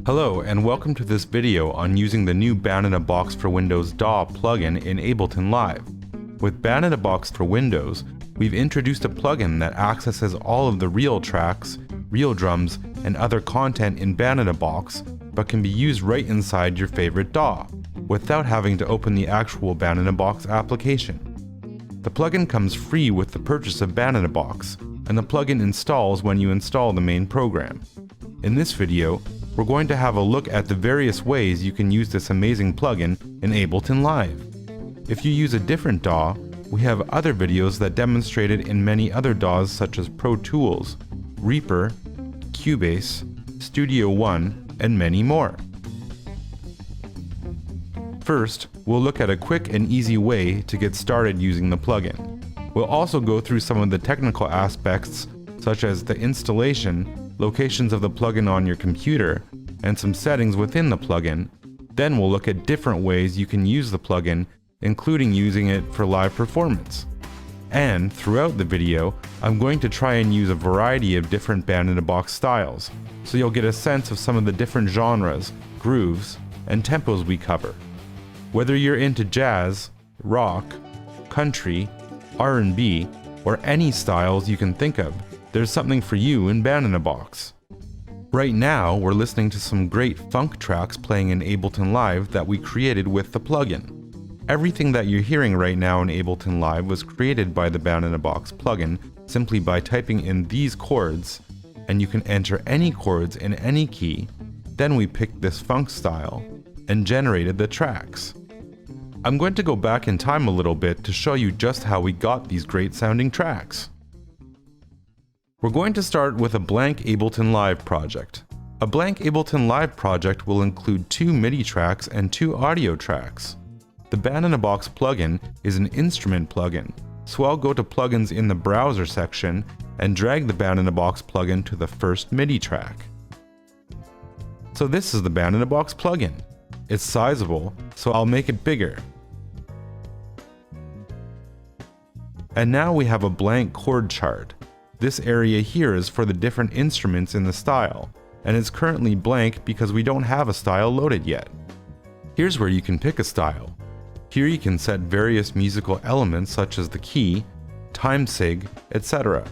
Hello and welcome to this video on using the new Band-in-a-Box for Windows DAW plugin in Ableton Live. With Band-in-a-Box for Windows, we've introduced a plugin that accesses all of the real tracks, real drums, and other content in Band-in-a-Box, but can be used right inside your favorite DAW, without having to open the actual Band-in-a-Box application. The plugin comes free with the purchase of Band-in-a-Box, and the plugin installs when you install the main program. In this video, we're going to have a look at the various ways you can use this amazing plugin in Ableton Live. If you use a different DAW, we have other videos that demonstrate it in many other DAWs such as Pro Tools, Reaper, Cubase, Studio One, and many more. First, we'll look at a quick and easy way to get started using the plugin. We'll also go through some of the technical aspects such as the installation, locations of the plugin on your computer, and some settings within the plugin. Then we'll look at different ways you can use the plugin, including using it for live performance. And throughout the video, I'm going to try and use a variety of different Band-in-a-Box styles, so you'll get a sense of some of the different genres, grooves, and tempos we cover. Whether you're into jazz, rock, country, R&B, or any styles you can think of, there's something for you in Band-in-a-Box. Right now, we're listening to some great funk tracks playing in Ableton Live that we created with the plugin. Everything that you're hearing right now in Ableton Live was created by the Band-in-a-Box plugin simply by typing in these chords, and you can enter any chords in any key. Then we picked this funk style and generated the tracks. I'm going to go back in time a little bit to show you just how we got these great sounding tracks. We're going to start with a blank Ableton Live project. A blank Ableton Live project will include 2 MIDI tracks and 2 audio tracks. The Band-in-a-Box plugin is an instrument plugin, so I'll go to Plugins in the Browser section and drag the Band-in-a-Box plugin to the first MIDI track. So this is the Band-in-a-Box plugin. It's sizable, so I'll make it bigger. And now we have a blank chord chart. This area here is for the different instruments in the style, and it's currently blank because we don't have a style loaded yet. Here's where you can pick a style. Here you can set various musical elements such as the key, time sig, etc.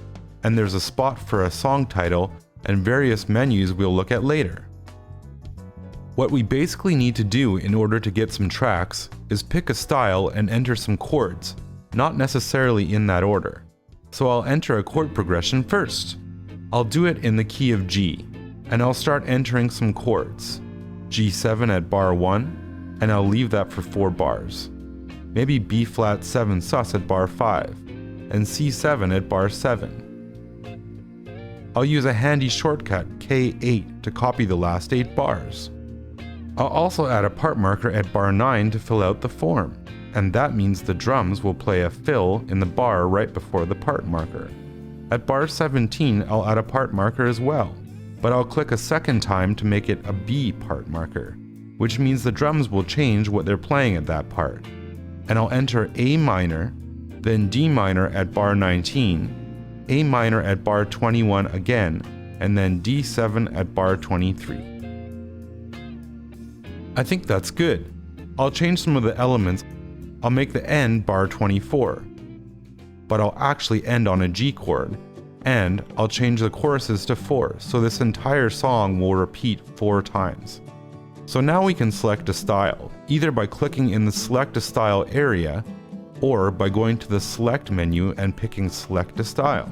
And there's a spot for a song title and various menus we'll look at later. What we basically need to do in order to get some tracks is pick a style and enter some chords, not necessarily in that order. So I'll enter a chord progression first. I'll do it in the key of G, and I'll start entering some chords. G7 at bar 1, and I'll leave that for 4 bars. Maybe B flat 7 sus at bar 5, and C7 at bar 7. I'll use a handy shortcut K8 to copy the last 8 bars. I'll also add a part marker at bar 9 to fill out the form, and that means the drums will play a fill in the bar right before the part marker. At bar 17, I'll add a part marker as well, but I'll click a second time to make it a B part marker, which means the drums will change what they're playing at that part. And I'll enter A minor, then D minor at bar 19, A minor at bar 21 again, and then D7 at bar 23. I think that's good. I'll change some of the elements. I'll make the end bar 24, but I'll actually end on a G chord, and I'll change the choruses to 4, so this entire song will repeat 4 times. So now we can select a style, either by clicking in the Select a Style area, or by going to the Select menu and picking Select a Style.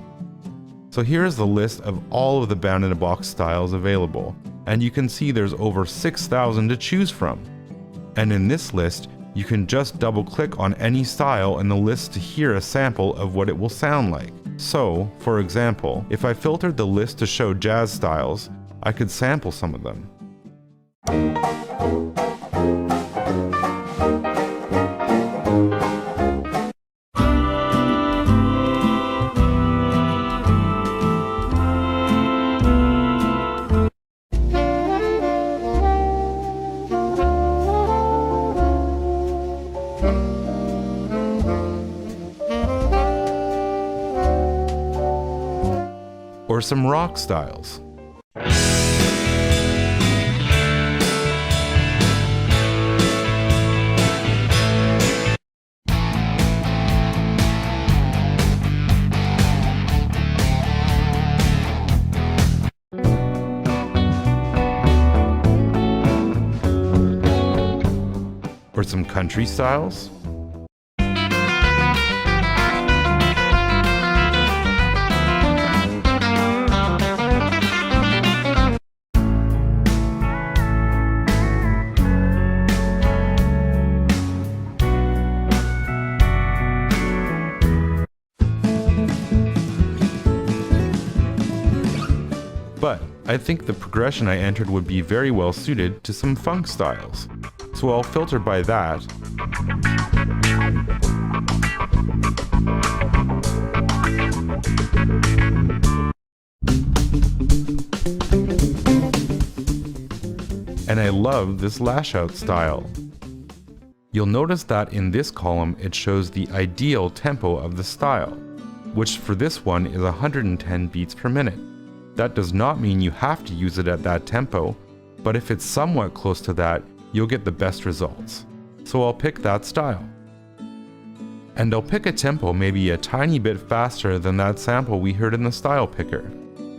So here's the list of all of the Band-in-a-Box styles available, and you can see there's over 6,000 to choose from. And in this list, you can just double-click on any style in the list to hear a sample of what it will sound like. So, for example, if I filtered the list to show jazz styles, I could sample some of them. Or some rock styles. for some country styles? But I think the progression I entered would be very well suited to some funk styles, so I'll filter by that. And I love this lash out style. You'll notice that in this column it shows the ideal tempo of the style, which for this one is 110 beats per minute. That does not mean you have to use it at that tempo, but if it's somewhat close to that, you'll get the best results. So I'll pick that style. And I'll pick a tempo maybe a tiny bit faster than that sample we heard in the style picker,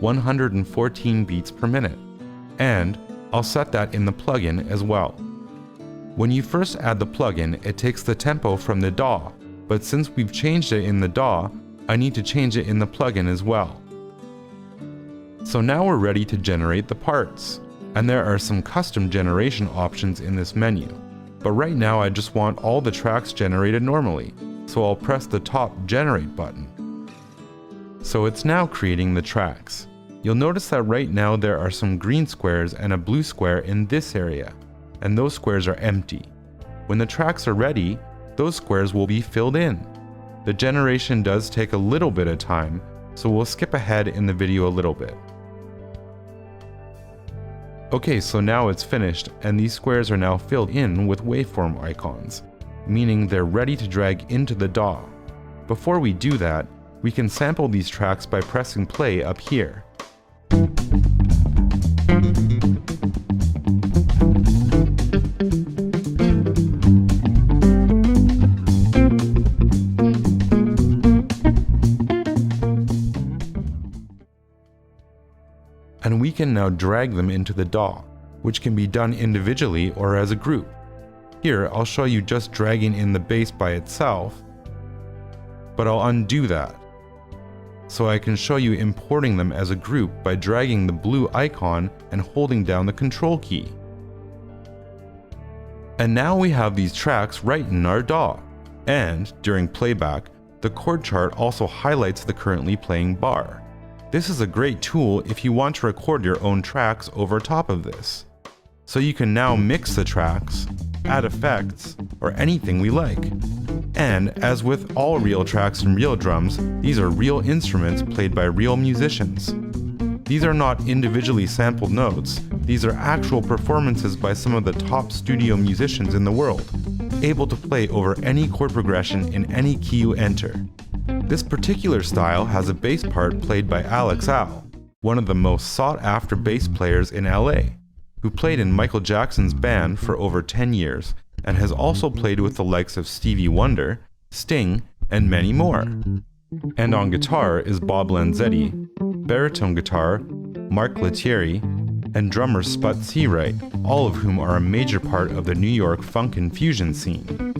114 beats per minute. And I'll set that in the plugin as well. When you first add the plugin, it takes the tempo from the DAW, but since we've changed it in the DAW, I need to change it in the plugin as well. So now we're ready to generate the parts, and there are some custom generation options in this menu. But right now I just want all the tracks generated normally, so I'll press the top Generate button. So it's now creating the tracks. You'll notice that right now there are some green squares and a blue square in this area, and those squares are empty. When the tracks are ready, those squares will be filled in. The generation does take a little bit of time, so we'll skip ahead in the video a little bit. Okay, so now it's finished, and these squares are now filled in with waveform icons, meaning they're ready to drag into the DAW. Before we do that, we can sample these tracks by pressing play up here. And we can now drag them into the DAW, which can be done individually or as a group. Here, I'll show you just dragging in the bass by itself, but I'll undo that, so I can show you importing them as a group by dragging the blue icon and holding down the Control key. And now we have these tracks right in our DAW, and during playback, the chord chart also highlights the currently playing bar. This is a great tool if you want to record your own tracks over top of this. So you can now mix the tracks, add effects, or anything we like. And as with all real tracks and real drums, these are real instruments played by real musicians. These are not individually sampled notes, these are actual performances by some of the top studio musicians in the world, able to play over any chord progression in any key you enter. This particular style has a bass part played by Alex Al, one of the most sought-after bass players in LA, who played in Michael Jackson's band for over 10 years and has also played with the likes of Stevie Wonder, Sting, and many more. And on guitar is Bob Lanzetti, baritone guitar, Mark Lettieri, and drummer Sput Seawright, all of whom are a major part of the New York funk and fusion scene.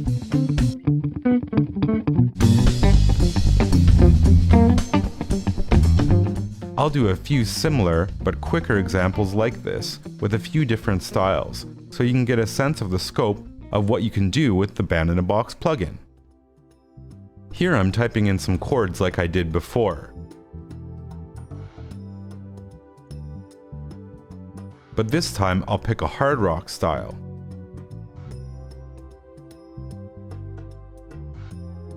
I'll do a few similar but quicker examples like this with a few different styles, so you can get a sense of the scope of what you can do with the Band-in-a-Box plugin. Here I'm typing in some chords like I did before. But this time I'll pick a hard rock style.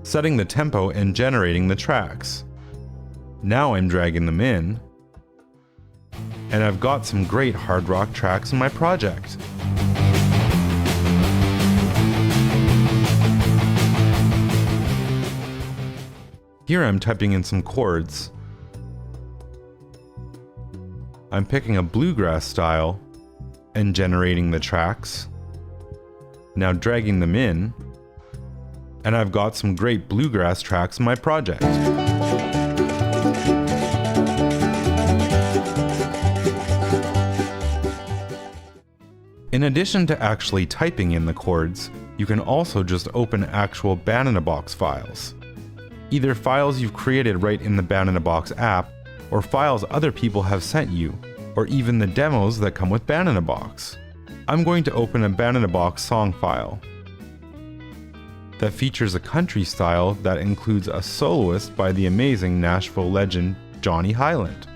Setting the tempo and generating the tracks. Now I'm dragging them in, and I've got some great hard rock tracks in my project. Here I'm typing in some chords. I'm picking a bluegrass style and generating the tracks. Now dragging them in, and I've got some great bluegrass tracks in my project. In addition to actually typing in the chords, you can also just open actual Band-in-a-Box files. Either files you've created right in the Band-in-a-Box app, or files other people have sent you, or even the demos that come with Band-in-a-Box. I'm going to open a Band-in-a-Box song file that features a country style that includes a soloist by the amazing Nashville legend Johnny Highland.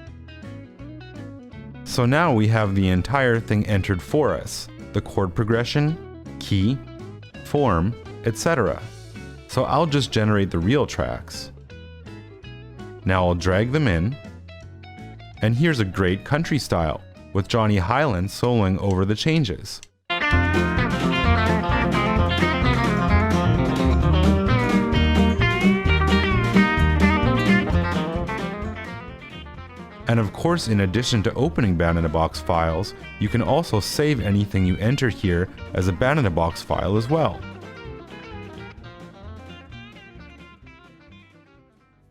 So now we have the entire thing entered for us, the chord progression, key, form, etc. So I'll just generate the real tracks. Now I'll drag them in, and here's a great country style, with Johnny Highland soloing over the changes. And of course, in addition to opening Band-in-a-Box files, you can also save anything you enter here as a Band-in-a-Box file as well.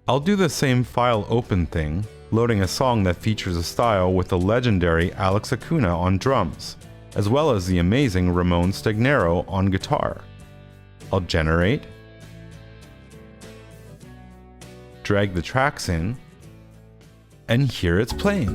I'll do the same file open thing, loading a song that features a style with the legendary Alex Acuna on drums, as well as the amazing Ramon Stagnero on guitar. I'll generate, drag the tracks in, and here it's playing.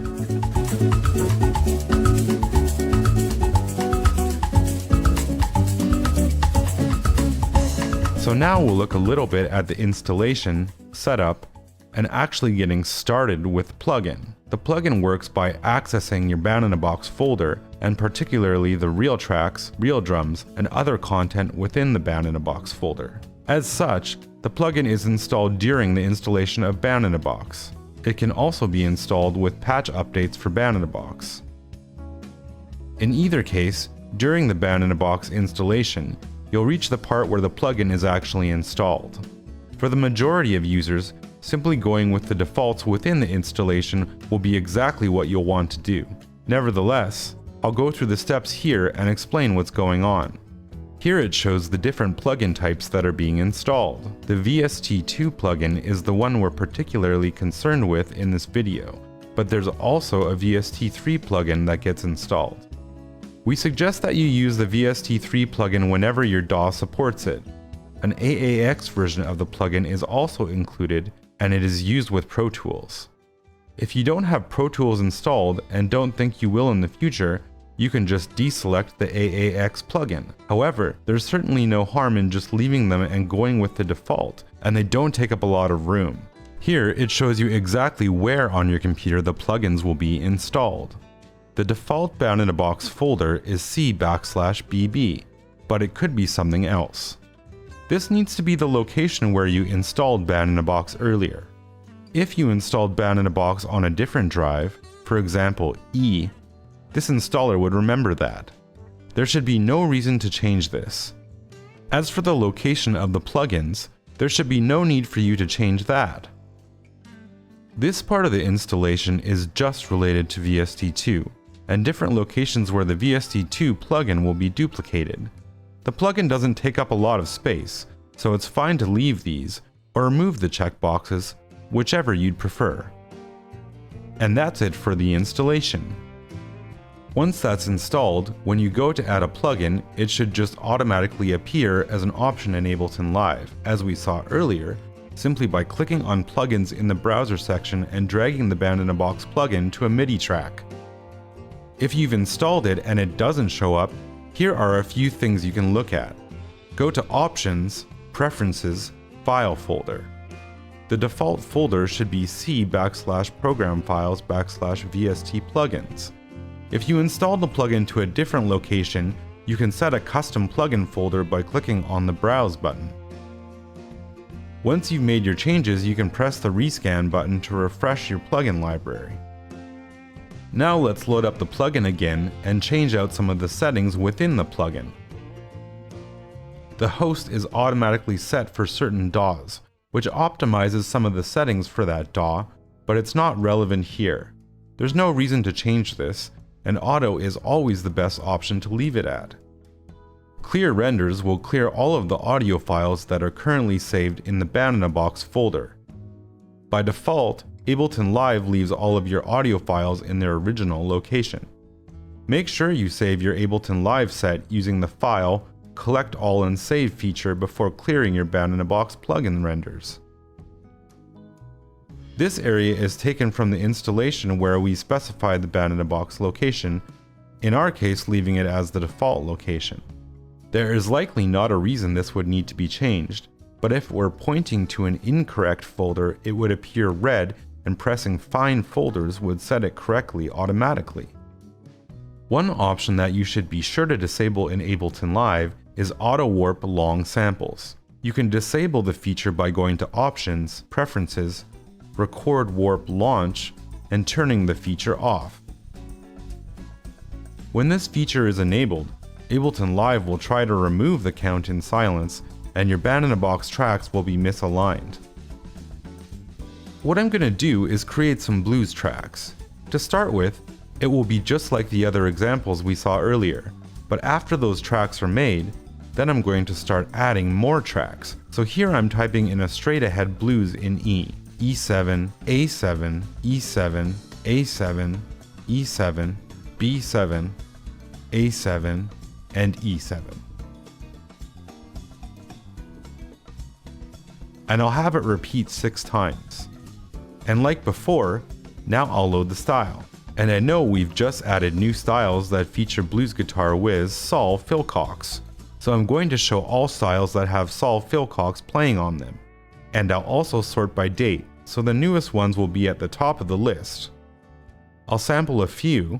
So now we'll look a little bit at the installation, setup, and actually getting started with the plugin. The plugin works by accessing your Band-in-a-Box folder, and particularly the real tracks, real drums, and other content within the Band-in-a-Box folder. As such, the plugin is installed during the installation of Band-in-a-Box. It can also be installed with patch updates for Band-in-a-Box. In either case, during the Band-in-a-Box installation, you'll reach the part where the plugin is actually installed. For the majority of users, simply going with the defaults within the installation will be exactly what you'll want to do. Nevertheless, I'll go through the steps here and explain what's going on. Here it shows the different plugin types that are being installed. The VST2 plugin is the one we're particularly concerned with in this video, but there's also a VST3 plugin that gets installed. We suggest that you use the VST3 plugin whenever your DAW supports it. An AAX version of the plugin is also included, and it is used with Pro Tools. If you don't have Pro Tools installed and don't think you will in the future, you can just deselect the AAX plugin. However, there's certainly no harm in just leaving them and going with the default, and they don't take up a lot of room. Here, it shows you exactly where on your computer the plugins will be installed. The default Band-in-a-Box folder is C/BB, but it could be something else. This needs to be the location where you installed Band-in-a-Box earlier. If you installed Band-in-a-Box on a different drive, for example E, this installer would remember that. There should be no reason to change this. As for the location of the plugins, there should be no need for you to change that. This part of the installation is just related to VST2, and different locations where the VST2 plugin will be duplicated. The plugin doesn't take up a lot of space, so it's fine to leave these, or remove the checkboxes, whichever you'd prefer. And that's it for the installation. Once that's installed, when you go to add a plugin, it should just automatically appear as an option in Ableton Live, as we saw earlier, simply by clicking on plugins in the browser section and dragging the Band-in-a-Box plugin to a MIDI track. If you've installed it and it doesn't show up, here are a few things you can look at. Go to Options, Preferences, File folder. The default folder should be C/Program Files/VST Plugins. If you install the plugin to a different location, you can set a custom plugin folder by clicking on the Browse button. Once you've made your changes, you can press the Rescan button to refresh your plugin library. Now let's load up the plugin again and change out some of the settings within the plugin. The host is automatically set for certain DAWs, which optimizes some of the settings for that DAW, but it's not relevant here. There's no reason to change this, and auto is always the best option to leave it at. Clear renders will clear all of the audio files that are currently saved in the Band-in-a-Box folder. By default, Ableton Live leaves all of your audio files in their original location. Make sure you save your Ableton Live set using the File, Collect All and Save feature before clearing your Band-in-a-Box plugin renders. This area is taken from the installation where we specify the Band-in-a-Box location, in our case leaving it as the default location. There is likely not a reason this would need to be changed, but if we're pointing to an incorrect folder, it would appear red and pressing Find Folders would set it correctly automatically. One option that you should be sure to disable in Ableton Live is Auto Warp Long Samples. You can disable the feature by going to Options, Preferences, Record Warp Launch, and turning the feature off. When this feature is enabled, Ableton Live will try to remove the count in silence, and your Band-in-a-Box tracks will be misaligned. What I'm going to do is create some blues tracks. To start with, it will be just like the other examples we saw earlier, but after those tracks are made, then I'm going to start adding more tracks. So here I'm typing in a straight ahead blues in E, E7, A7, E7, A7, E7, B7, A7, and E7. And I'll have it repeat 6 times. And like before, now I'll load the style. And I know we've just added new styles that feature blues guitar whiz Saul Philcox. So I'm going to show all styles that have Saul Philcox playing on them. And I'll also sort by date, so the newest ones will be at the top of the list. I'll sample a few.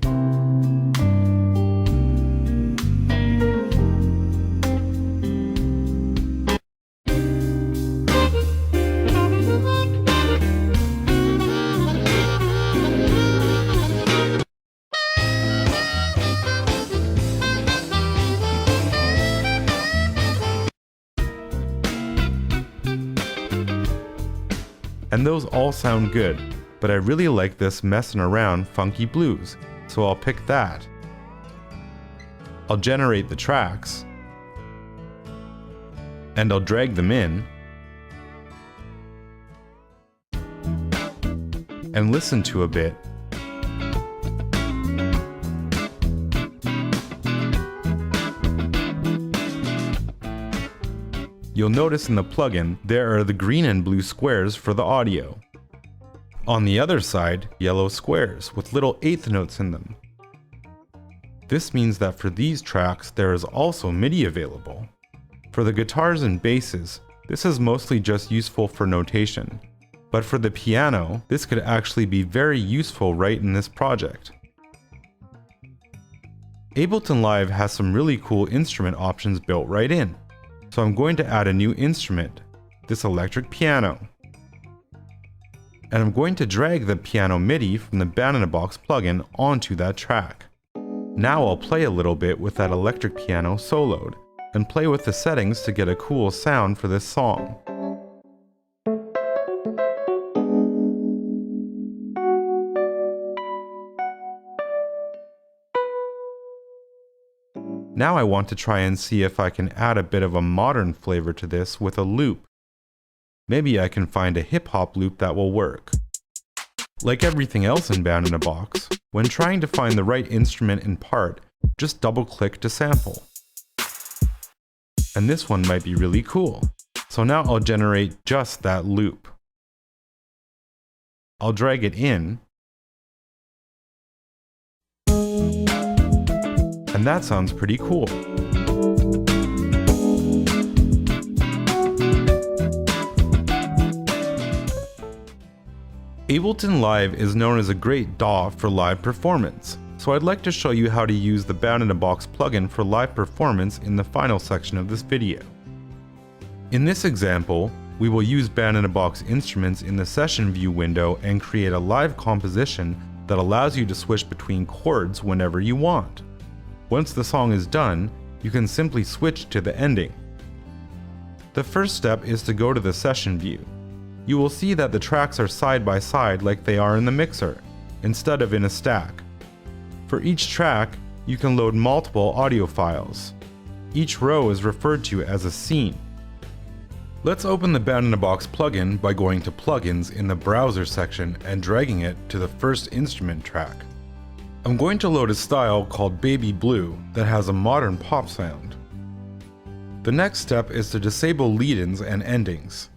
And those all sound good, but I really like this messing around funky blues, so I'll pick that. I'll generate the tracks, and I'll drag them in, and listen to a bit. You'll notice in the plugin, there are the green and blue squares for the audio. On the other side, yellow squares with little eighth notes in them. This means that for these tracks, there is also MIDI available. For the guitars and basses, this is mostly just useful for notation. But for the piano, this could actually be very useful right in this project. Ableton Live has some really cool instrument options built right in. So I'm going to add a new instrument, this electric piano. And I'm going to drag the piano MIDI from the Band-in-a-Box plugin onto that track. Now I'll play a little bit with that electric piano soloed, and play with the settings to get a cool sound for this song. Now I want to try and see if I can add a bit of a modern flavor to this with a loop. Maybe I can find a hip-hop loop that will work. Like everything else in Band-in-a-Box, when trying to find the right instrument and part, just double-click to sample. And this one might be really cool. So now I'll generate just that loop. I'll drag it in, and that sounds pretty cool. Ableton Live is known as a great DAW for live performance, so I'd like to show you how to use the Band-in-a-Box plugin for live performance in the final section of this video. In this example, we will use Band-in-a-Box instruments in the session view window and create a live composition that allows you to switch between chords whenever you want. Once the song is done, you can simply switch to the ending. The first step is to go to the session view. You will see that the tracks are side by side like they are in the mixer, instead of in a stack. For each track, you can load multiple audio files. Each row is referred to as a scene. Let's open the Band-in-a-Box plugin by going to Plugins in the Browser section and dragging it to the first instrument track. I'm going to load a style called Baby Blue that has a modern pop sound. The next step is to disable lead-ins and endings.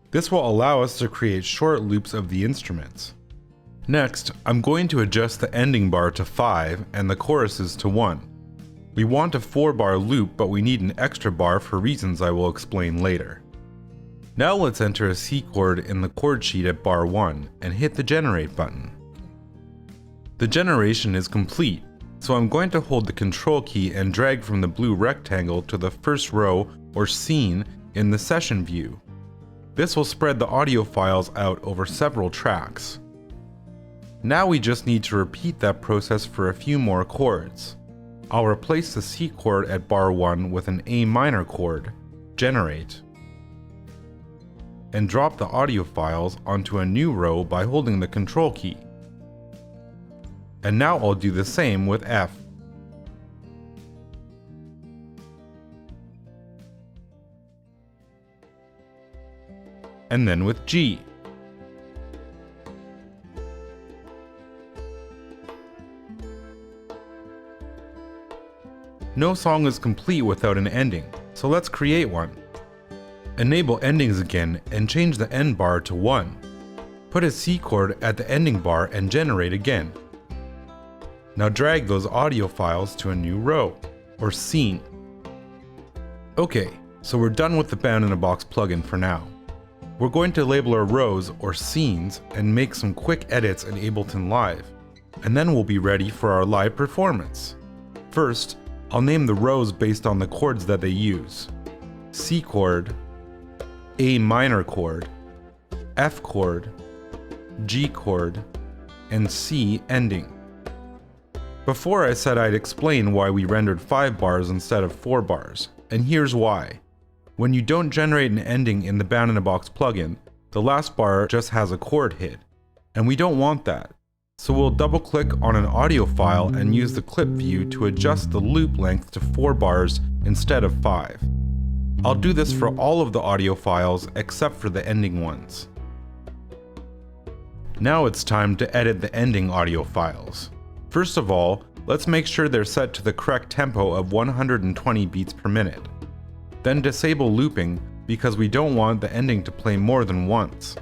This will allow us to create short loops of the instruments. Next, I'm going to adjust the ending bar to 5 and the choruses to 1. We want a 4-bar loop, but we need an extra bar for reasons I will explain later. Now let's enter a C chord in the chord sheet at bar 1 and hit the generate button. The generation is complete, so I'm going to hold the control key and drag from the blue rectangle to the first row or scene in the session view. This will spread the audio files out over several tracks. Now we just need to repeat that process for a few more chords. I'll replace the C chord at bar 1 with an A minor chord, generate, and drop the audio files onto a new row by holding the control key. And now I'll do the same with F. And then with G. No song is complete without an ending, so let's create one. Enable endings again and change the end bar to 1. Put a C chord at the ending bar and generate again. Now drag those audio files to a new row, or scene. Okay, so we're done with the Band-in-a-Box plugin for now. We're going to label our rows or scenes and make some quick edits in Ableton Live, and then we'll be ready for our live performance. First, I'll name the rows based on the chords that they use. C chord, A minor chord, F chord, G chord, and C ending. Before I said I'd explain why we rendered 5 bars instead of 4 bars, and here's why. When you don't generate an ending in the Band-in-a-Box plugin, the last bar just has a chord hit, and we don't want that. So we'll double-click on an audio file and use the clip view to adjust the loop length to 4 bars instead of 5. I'll do this for all of the audio files except for the ending ones. Now it's time to edit the ending audio files. First of all, let's make sure they're set to the correct tempo of 120 beats per minute. Then disable looping because we don't want the ending to play more than once.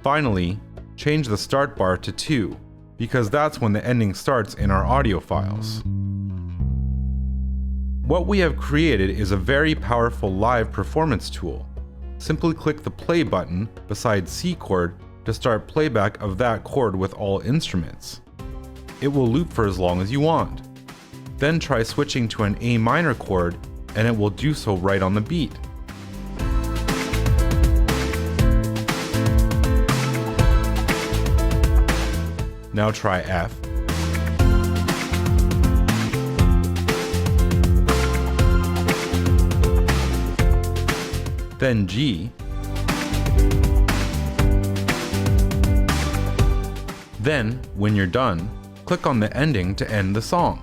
Finally, change the start bar to 2 because that's when the ending starts in our audio files. What we have created is a very powerful live performance tool. Simply click the play button beside C chord to start playback of that chord with all instruments. It will loop for as long as you want. Then try switching to an A minor chord and it will do so right on the beat. Now try F. Then G. Then, when you're done, click on the ending to end the song.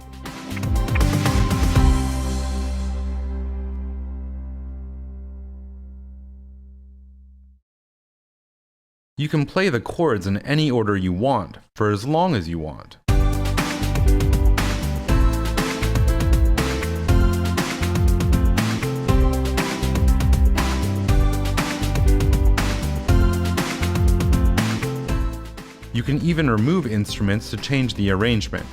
You can play the chords in any order you want, for as long as you want. You can even remove instruments to change the arrangement.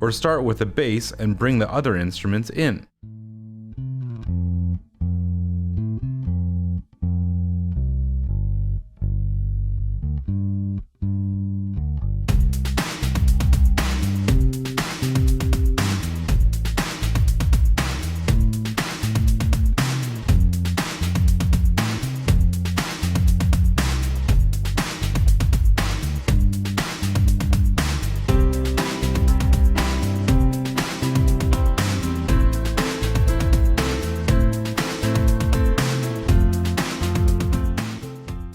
Or start with a bass and bring the other instruments in.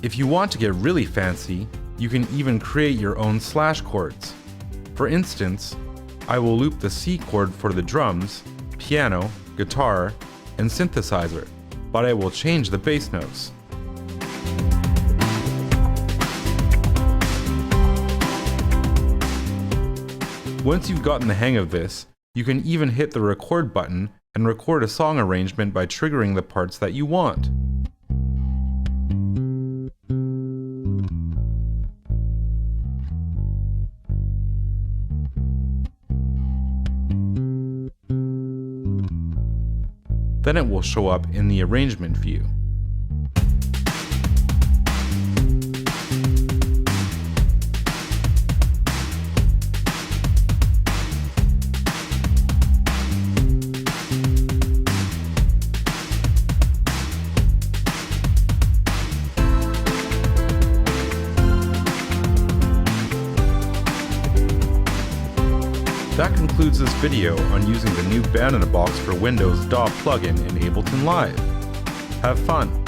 If you want to get really fancy, you can even create your own slash chords. For instance, I will loop the C chord for the drums, piano, guitar, and synthesizer, but I will change the bass notes. Once you've gotten the hang of this, you can even hit the record button and record a song arrangement by triggering the parts that you want. Then it will show up in the arrangement view. That concludes this video on using the new Band-in-a-Box for Windows DAW plugin in Ableton Live. Have fun!